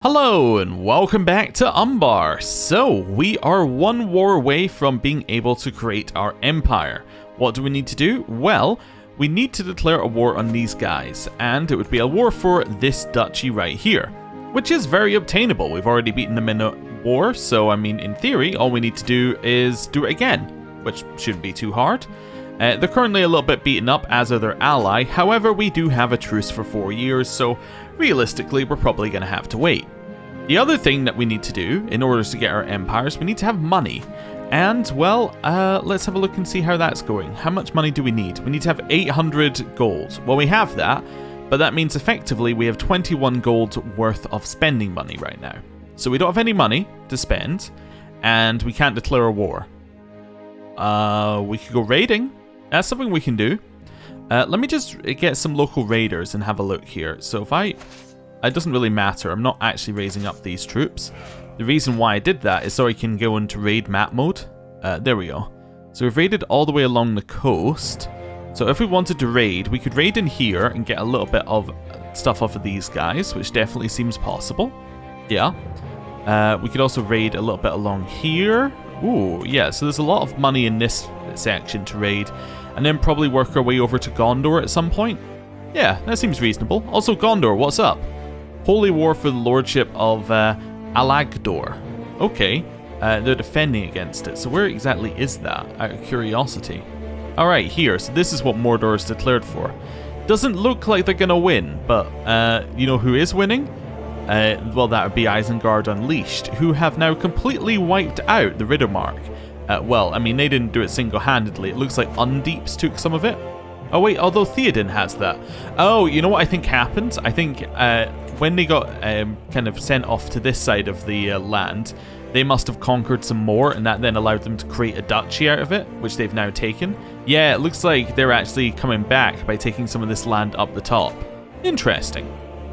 Hello and welcome back to Umbar. So we are one war away from being able to create our empire. What do we need to do? Well, we need to declare a war on these guys, and it would be a war for this duchy right here, which is very obtainable. We've already beaten them in a war, so I mean, in theory, all we need to do is do it again, which shouldn't be too hard. They're currently a little bit beaten up, as are their ally. However, we do have a truce for 4 years, so realistically, we're probably going to have to wait. The other thing that we need to do in order to get our empires, we need to have money. And, well, let's have a look and see how that's going. How much money do we need? We need to have 800 gold. Well, we have that, but that means effectively we have 21 gold worth of spending money right now. So we don't have any money to spend, and we can't declare a war. We could go raiding. That's something we can do. Let me just get some local raiders and have a look here. So if it doesn't really matter. I'm not actually raising up these troops. The reason why I did that is so I can go into raid map mode. There we go. So we've raided all the way along the coast. So if we wanted to raid, we could raid in here and get a little bit of stuff off of these guys, which definitely seems possible. Yeah. We could also raid a little bit along here. Ooh, yeah. So there's a lot of money in this section to raid. And then probably work our way over to Gondor at some point. Yeah, that seems reasonable. Also, Gondor, what's up? Holy war for the lordship of Alagdor. Okay, they're defending against it. So where exactly is that, out of curiosity? Alright, here. So this is what Mordor is declared for. Doesn't look like they're going to win, but you know who is winning? Well, that would be Isengard Unleashed, who have now completely wiped out the Riddermark. Well, I mean, they didn't do it single-handedly. It looks like Undeeps took some of it. Oh wait, although Theoden has that. Oh, you know what I think happened? I think when they got kind of sent off to this side of the land, they must have conquered some more, and that then allowed them to create a duchy out of it, which they've now taken. Yeah, it looks like they're actually coming back by taking some of this land up the top. Interesting.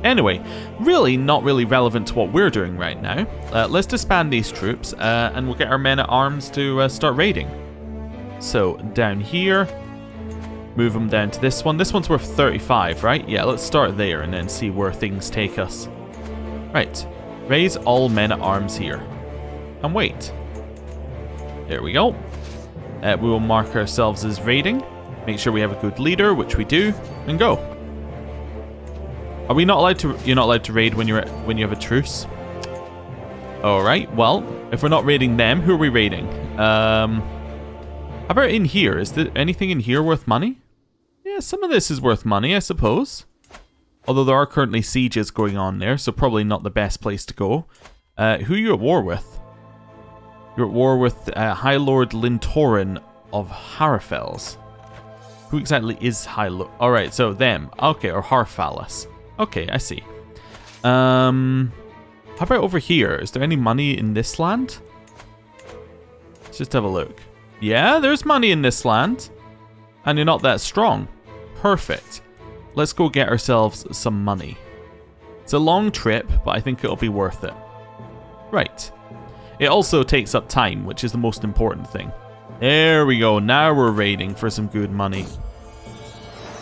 Anyway, really not really relevant to what we're doing right now. Let's disband these troops, and we'll get our men-at-arms to start raiding. So, down here. Move them down to this one. This one's worth 35, right? Yeah, let's start there and then see where things take us. Right. Raise all men-at-arms here. And wait. There we go. We will mark ourselves as raiding. Make sure we have a good leader, which we do, and go. Are we not allowed to... You're not allowed to raid when you have a truce? Alright, well, if we're not raiding them, who are we raiding? How about in here? Is there anything in here worth money? Yeah, some of this is worth money, I suppose. Although there are currently sieges going on there, so probably not the best place to go. Who are you at war with? You're at war with High Lord Lintorin of Harfels. Who exactly is High Lord? Alright, so them. Okay, or Harfalis. Okay, I see. How about over here? Is there any money in this land? Let's just have a look. Yeah, there's money in this land. And you're not that strong. Perfect. Let's go get ourselves some money. It's a long trip, but I think it'll be worth it. Right. It also takes up time, which is the most important thing. There we go. Now we're raiding for some good money.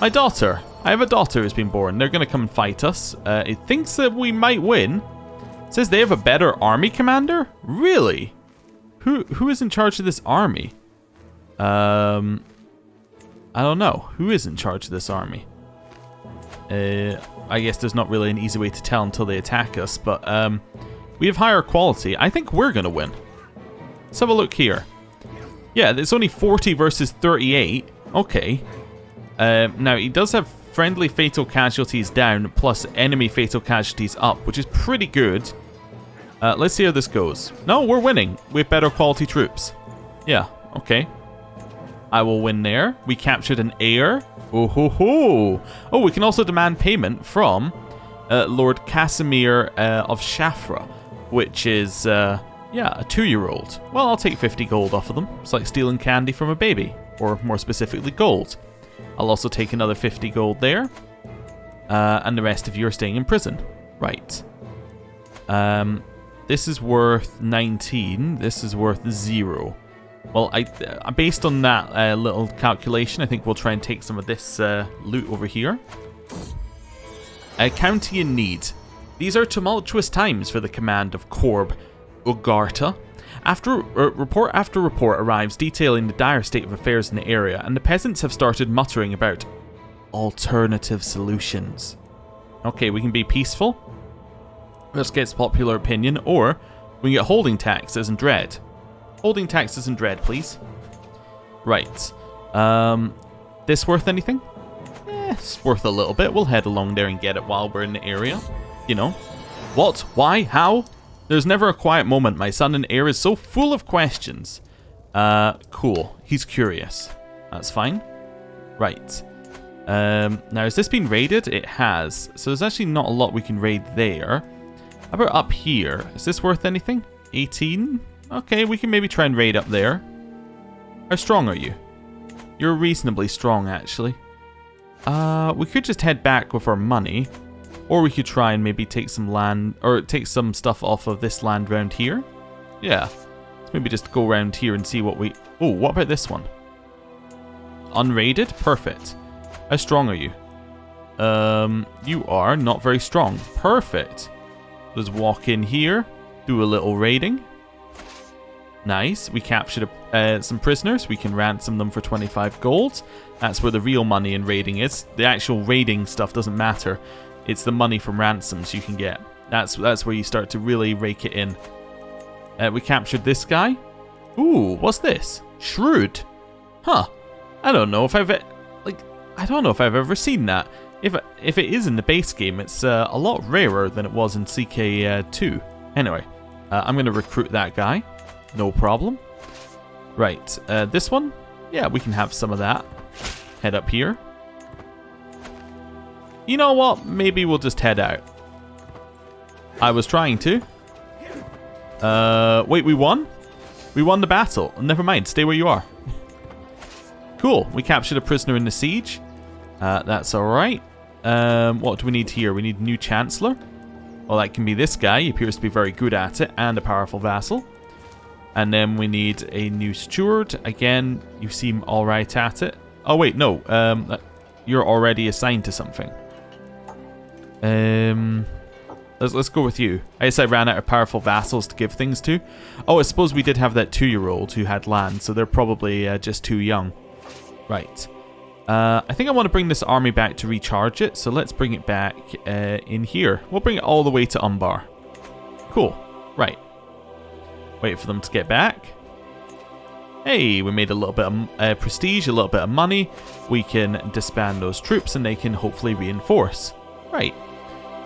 My daughter. I have a daughter who's been born. They're going to come and fight us. It thinks that we might win. It says they have a better army commander? Really? Who is in charge of this army? I don't know. Who is in charge of this army? I guess there's not really an easy way to tell until they attack us, but we have higher quality. I think we're going to win. Let's have a look here. Yeah, it's only 40 versus 38. Okay. Now, he does have friendly fatal casualties down, plus enemy fatal casualties up, which is pretty good. Let's see how this goes. No, we're winning. We have better quality troops. Yeah, okay. I will win there. We captured an heir. Oh, ho, ho. Oh, we can also demand payment from Lord Casimir of Shafra, which is, yeah, a 2-year-old. Well, I'll take 50 gold off of them. It's like stealing candy from a baby, or more specifically, gold. I'll also take another 50 gold there. And the rest of you are staying in prison. Right. This is worth 19. This is worth 0. Well, based on that little calculation, I think we'll try and take some of this loot over here. A county in need. These are tumultuous times for the command of Corb Ugarta. Report after report arrives detailing the dire state of affairs in the area, and the peasants have started muttering about alternative solutions. Okay, we can be peaceful. This gets popular opinion, or we can get holding taxes and dread. Holding taxes and dread, please. Right. This worth anything? It's worth a little bit. We'll head along there and get it while we're in the area. You know. What? Why? How? There's never a quiet moment. My son and heir is so full of questions. Cool. He's curious. That's fine. Right. Now, has this been raided? It has. So there's actually not a lot we can raid there. How about up here? Is this worth anything? 18? Okay, we can maybe try and raid up there. How strong are you? You're reasonably strong, actually. We could just head back with our money. Or we could try and maybe take some land, or take some stuff off of this land around here. Yeah. Let's maybe just go around here and see what we... Oh, what about this one? Unraided? Perfect. How strong are you? You are not very strong. Perfect. Let's walk in here, do a little raiding. Nice. We captured some prisoners. We can ransom them for 25 gold. That's where the real money in raiding is. The actual raiding stuff doesn't matter. It's the money from ransoms you can get. That's where you start to really rake it in. We captured this guy. Ooh, what's this? Shrewd. Huh. I don't know if I've ever seen that. If it is in the base game, it's a lot rarer than it was in CK2. Anyway, I'm going to recruit that guy. No problem. Right, this one? Yeah, we can have some of that. Head up here. You know what? Maybe we'll just head out. I was trying to. Wait, we won? We won the battle. Never mind, stay where you are. Cool, we captured a prisoner in the siege. That's alright. What do we need here? We need a new chancellor. Well, that can be this guy. He appears to be very good at it, and a powerful vassal. And then we need a new steward. Again, you seem alright at it. Oh, wait, no. You're already assigned to something. Let's go with you. I guess I ran out of powerful vassals to give things to. Oh, I suppose we did have that 2-year-old who had land, so they're probably just too young. Right. I think I want to bring this army back to recharge it, so let's bring it back in here. We'll bring it all the way to Umbar. Cool. Right. Wait for them to get back. Hey, we made a little bit of prestige, a little bit of money. We can disband those troops and they can hopefully reinforce. Right.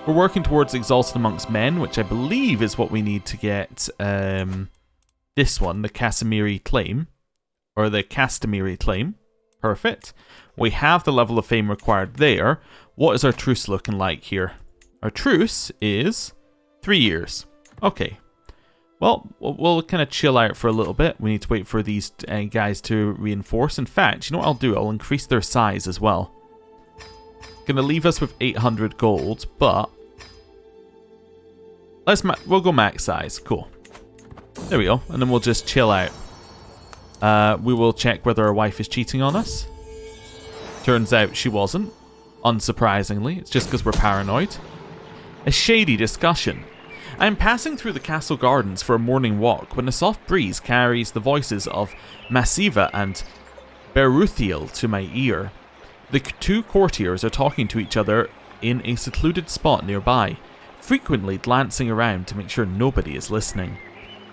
We're working towards Exalted Amongst Men, which I believe is what we need to get this one, the Casimiri claim. Or the Castamiri claim. Perfect. We have the level of fame required there. What is our truce looking like here? Our truce is 3 years. Okay. Well, we'll kind of chill out for a little bit. We need to wait for these guys to reinforce. In fact, you know what I'll do? I'll increase their size as well. Gonna leave us with 800 gold, but we'll go max size. Cool. There we go. And then we'll just chill out. We will check whether our wife is cheating on us. Turns out she wasn't. Unsurprisingly. It's just because we're paranoid. A shady discussion. I am passing through the castle gardens for a morning walk when a soft breeze carries the voices of Massiva and Beruthiel to my ear. The two courtiers are talking to each other in a secluded spot nearby, frequently glancing around to make sure nobody is listening.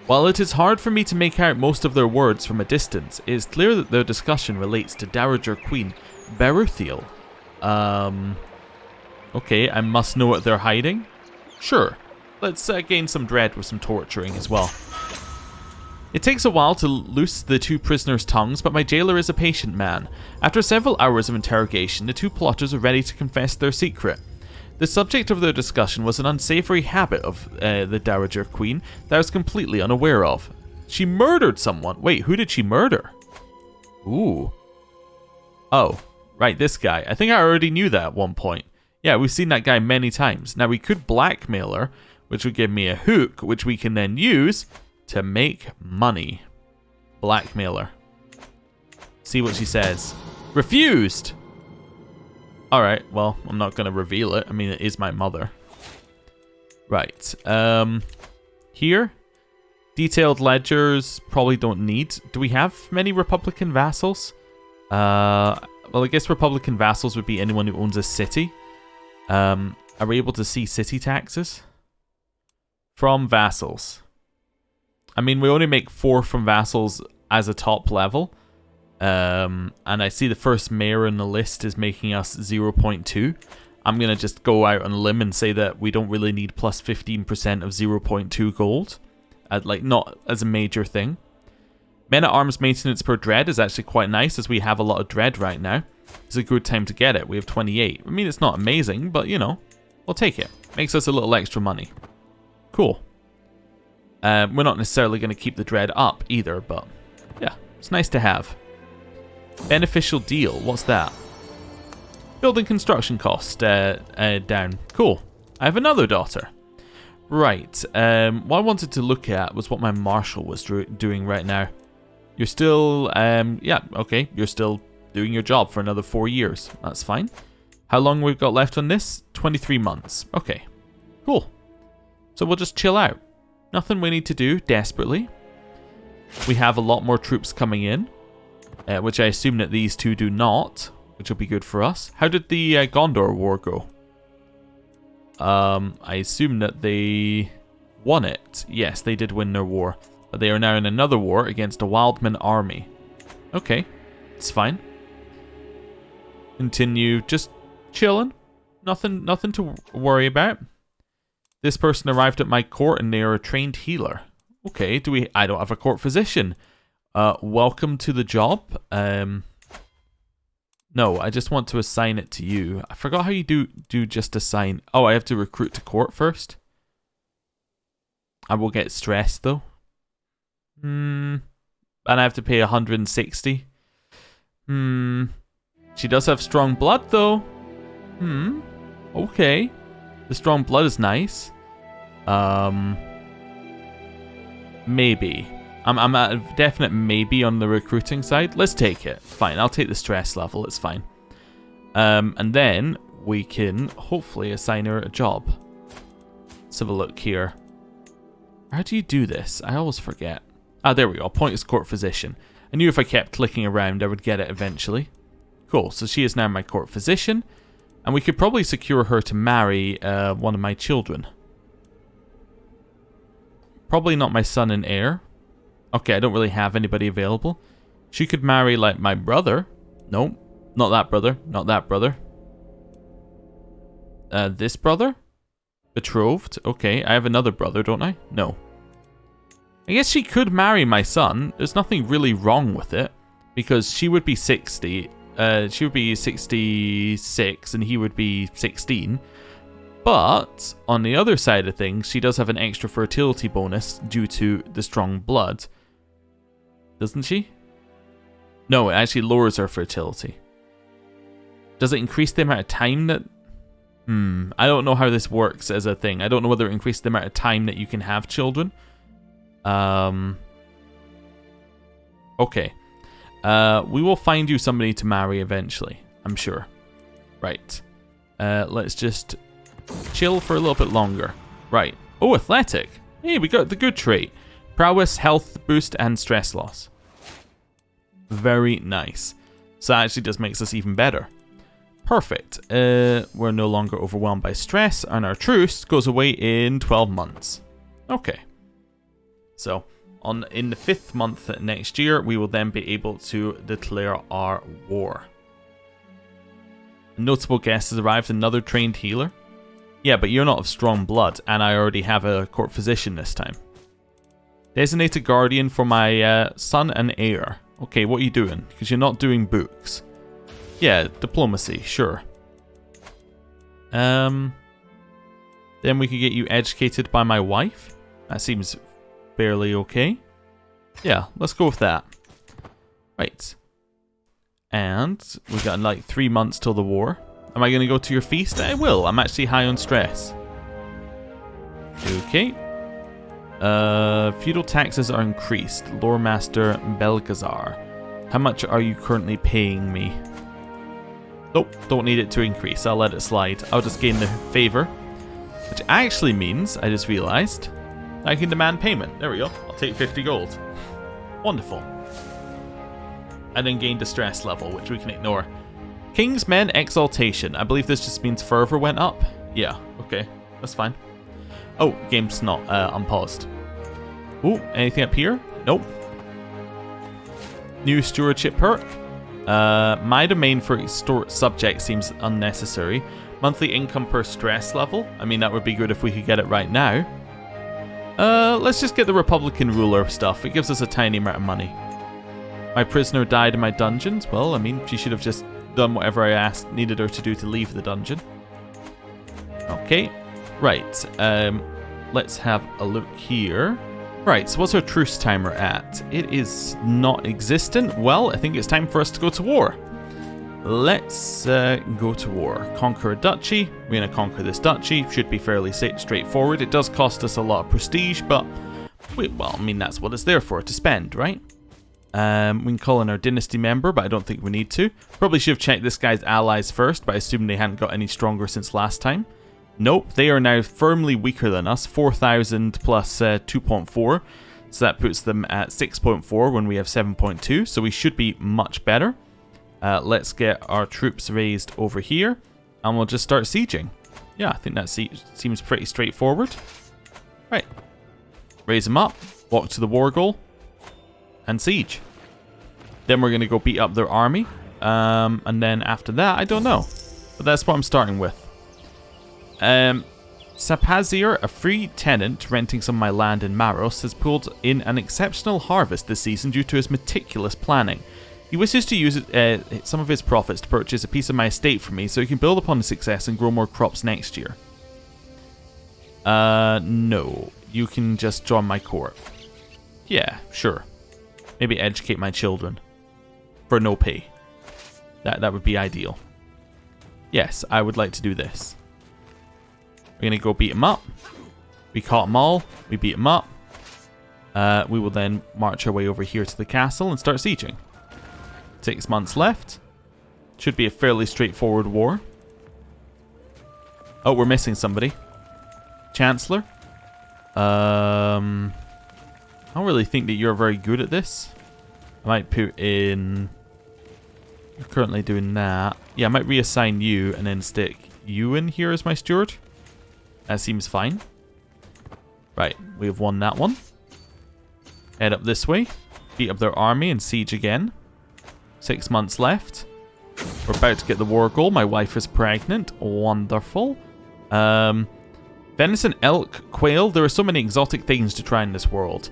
While it is hard for me to make out most of their words from a distance, it is clear that their discussion relates to Dowager Queen Beruthiel. Okay, I must know what they're hiding? Sure. Let's gain some dread with some torturing as well. It takes a while to loose the two prisoners' tongues, but my jailer is a patient man. After several hours of interrogation, the two plotters are ready to confess their secret. The subject of their discussion was an unsavory habit of the Dowager Queen that I was completely unaware of. She murdered someone. Wait, who did she murder? Ooh. Oh, right, this guy. I think I already knew that at one point. Yeah, we've seen that guy many times. Now, we could blackmail her, which would give me a hook, which we can then use to make money. Blackmailer. See what she says. Refused! Alright, well, I'm not going to reveal it. I mean, it is my mother. Right. Here, detailed ledgers probably don't need. Do we have many Republican vassals? Well, I guess Republican vassals would be anyone who owns a city. Are we able to see city taxes? From vassals. I mean, we only make 4 from vassals as a top level. And I see the first mayor in the list is making us 0.2. I'm going to just go out on a limb and say that we don't really need plus 15% of 0.2 gold. Like, not as a major thing. Men-at-Arms maintenance per dread is actually quite nice, as we have a lot of dread right now. It's a good time to get it. We have 28. I mean, it's not amazing, but, you know, we'll take it. Makes us a little extra money. Cool. We're not necessarily going to keep the dread up either, but, yeah, it's nice to have. Beneficial deal. What's that? Building construction cost down. Cool. I have another daughter. Right. What I wanted to look at was what my marshal was doing right now. You're still, yeah, okay. You're still doing your job for another 4 years. That's fine. How long we've got left on this? 23 months. Okay. Cool. So we'll just chill out. Nothing we need to do desperately. We have a lot more troops coming in, which I assume that these two do not, which will be good for us. How did the Gondor War go? I assume that they won it. Yes, they did win their war. But they are now in another war against a Wildman army. Okay, it's fine. Continue just chilling. Nothing to worry about. This person arrived at my court and they are a trained healer. Okay, I don't have a court physician. Welcome to the job. No, I just want to assign it to you. I forgot how you do just assign. Oh, I have to recruit to court first. I will get stressed though. And I have to pay 160. She does have strong blood though. Okay. The strong blood is nice. Maybe. I'm at a definite maybe on the recruiting side. Let's take it. Fine, I'll take the stress level. It's fine. And then we can hopefully assign her a job. Let's have a look here. How do you do this? I always forget. Ah, there we go. Appoint as court physician. I knew if I kept clicking around, I would get it eventually. Cool. So she is now my court physician. And we could probably secure her to marry one of my children. Probably not my son and heir. Okay, I don't really have anybody available. She could marry, like, my brother. No, not that brother. Not that brother. This brother? Betrothed. Okay, I have another brother, don't I? No. I guess she could marry my son. There's nothing really wrong with it. Because she would be 60. She would be 66 and he would be 16. But, on the other side of things, she does have an extra fertility bonus due to the strong blood. Doesn't she? No, it actually lowers her fertility. Does it increase the amount of time that... I don't know how this works as a thing. I don't know whether it increases the amount of time that you can have children. Okay. We will find you somebody to marry eventually, I'm sure. Right. Let's just chill for a little bit longer. Right. Oh, athletic. Hey, we got the good trait. Prowess, health boost, and stress loss. Very nice. So that actually just makes us even better. Perfect. We're no longer overwhelmed by stress, and our truce goes away in 12 months. Okay. So, in the 5th month next year, we will then be able to declare our war. A notable guest has arrived, another trained healer. Yeah, but you're not of strong blood, and I already have a court physician this time. Designate a guardian for my son and heir. Okay, what are you doing? Because you're not doing books. Yeah, diplomacy, sure. Then we can get you educated by my wife. That seems fairly okay. Yeah, let's go with that. Right. And we've got like 3 months till the war. Am I going to go to your feast? I will. I'm actually high on stress. Okay. Feudal taxes are increased. Lore Master Belgazar. How much are you currently paying me? Nope, don't need it to increase. I'll let it slide. I'll just gain the favor. Which actually means, I just realized, I can demand payment. There we go. I'll take 50 gold. Wonderful. And then gain distress level, which we can ignore. King's Men Exaltation. I believe this just means fervor went up. Yeah, okay. That's fine. Oh, game's not unpaused. Ooh, anything up here? Nope. New stewardship perk. My domain for subject seems unnecessary. Monthly income per stress level. I mean, that would be good if we could get it right now. Let's just get the Republican ruler stuff. It gives us a tiny amount of money. My prisoner died in my dungeons. Well, I mean, she should have just done whatever I needed her to do to leave the dungeon. Okay, right. Let's have a look here. Right, so what's our truce timer at? It is not existent. Well, I think it's time for us to go to war. Let's go to war. Conquer a duchy. We're going to conquer this duchy. Should be fairly straightforward. It does cost us a lot of prestige, but, well, I mean, that's what it's there for, to spend, right? We can call in our dynasty member, but I don't think we need to. Probably should have checked this guy's allies first, but I assume they hadn't got any stronger since last time. Nope, they are now firmly weaker than us. 4,000 plus 2.4. So that puts them at 6.4 when we have 7.2. So we should be much better. Let's get our troops raised over here. And we'll just start sieging. Yeah, I think that seems pretty straightforward. Right. Raise them up. Walk to the war goal. And siege. Then we're going to go beat up their army. And then after that, I don't know. But that's what I'm starting with. Sapazir, a free tenant renting some of my land in Maros, has pulled in an exceptional harvest this season due to his meticulous planning. He wishes to use some of his profits to purchase a piece of my estate for me so he can build upon his success and grow more crops next year. No. You can just join my court. Yeah, sure. Maybe educate my children. For no pay. That would be ideal. Yes, I would like to do this. We're going to go beat them up. We caught them all. We beat them up. We will then march our way over here to the castle and start sieging. 6 months left. Should be a fairly straightforward war. Oh, we're missing somebody. Chancellor. I don't really think that you're very good at this. I might put in... You're currently doing that. Yeah, I might reassign you and then stick you in here as my steward. That seems fine. Right, we have won that one. Head up this way. Beat up their army and siege again. 6 months left. We're about to get the war goal. My wife is pregnant. Wonderful. Venison, elk, quail. There are so many exotic things to try in this world.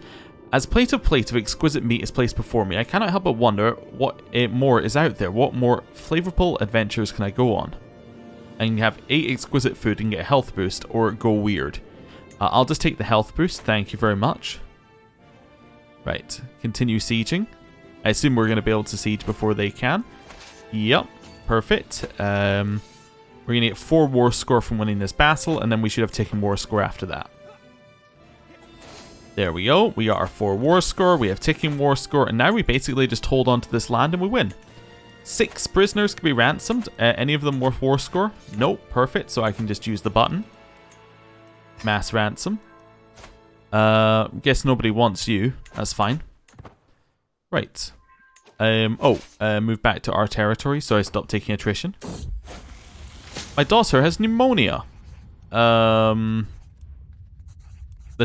As plate of exquisite meat is placed before me, I cannot help but wonder what more is out there. What more flavorful adventures can I go on? I can have 8 exquisite food and get a health boost, or go weird. I'll just take the health boost, thank you very much. Right, continue sieging. I assume we're going to be able to siege before they can. Yep, perfect. We're going to get 4 war score from winning this battle, and then we should have taken war score after that. There we go, we got our 4 war score, we have ticking war score, and now we basically just hold on to this land and we win. 6 prisoners can be ransomed. Any of them worth war score? Nope, perfect. So I can just use the button. Mass ransom. Guess nobody wants you. That's fine. Right. Move back to our territory so I stop taking attrition. My daughter has pneumonia. The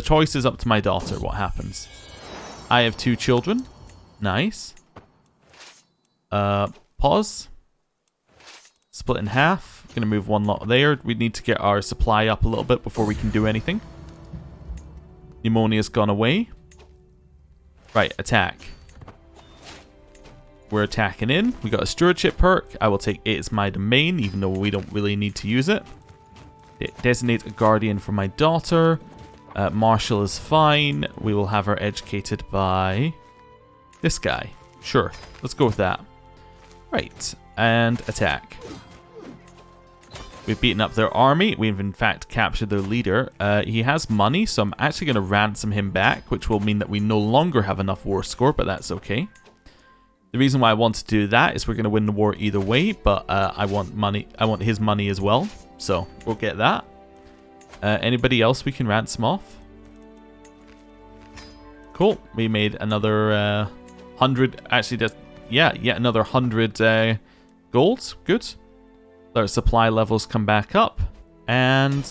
choice is up to my daughter what happens. I have 2 children. Nice. Pause. Split in half. Gonna move 1 lot there. We need to get our supply up a little bit before we can do anything. Pneumonia's gone away. Right, attack. We're attacking in. We got a stewardship perk. I will take it as my domain, even though we don't really need to use it. Designate a guardian for my daughter. Marshal is fine. We will have her educated by this guy. Sure, let's go with that. Right, and attack. We've beaten up their army. We've in fact captured their leader. He has money, so I'm actually going to ransom him back, which will mean that we no longer have enough war score, but that's okay. The reason why I want to do that is we're going to win the war either way, but I want money. I want his money as well, so we'll get that. Anybody else we can ransom off? Cool. We made another 100. Actually, yet another 100 gold. Good. Our supply levels come back up. And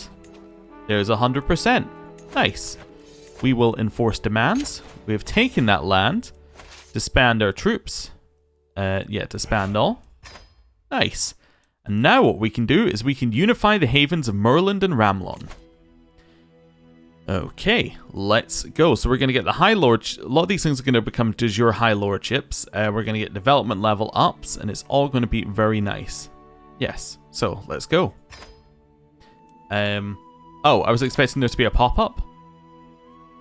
there's 100%. Nice. We will enforce demands. We have taken that land. Disband our troops. Disband all. Nice. And now what we can do is we can unify the havens of Merland and Ramlon. Okay, let's go. So we're going to get the High Lord. A lot of these things are going to become de jure High Lordships. We're going to get development level ups, and it's all going to be very nice. Yes, so let's go. Oh, I was expecting there to be a pop-up.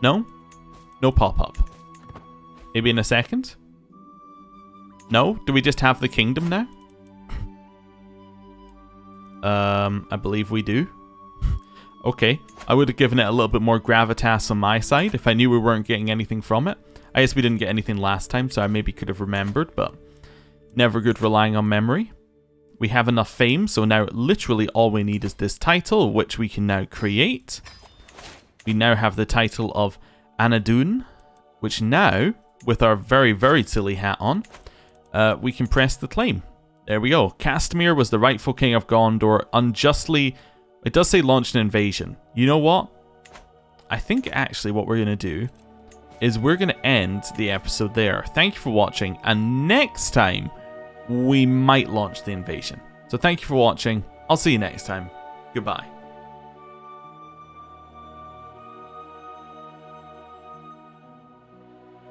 No? No pop-up. Maybe in a second? No? Do we just have the kingdom now? I believe we do. Okay, I would have given it a little bit more gravitas on my side if I knew we weren't getting anything from it. I guess we didn't get anything last time, so I maybe could have remembered, but never good relying on memory. We have enough fame, so now literally all we need is this title, which we can now create. We now have the title of Anadun, which now, with our very, very silly hat on, we can press the claim. There we go. Castamir was the rightful king of Gondor, unjustly... It does say launched an invasion. You know what? I think actually what we're going to do is we're going to end the episode there. Thank you for watching, and next time we might launch the invasion. So thank you for watching. I'll see you next time. Goodbye.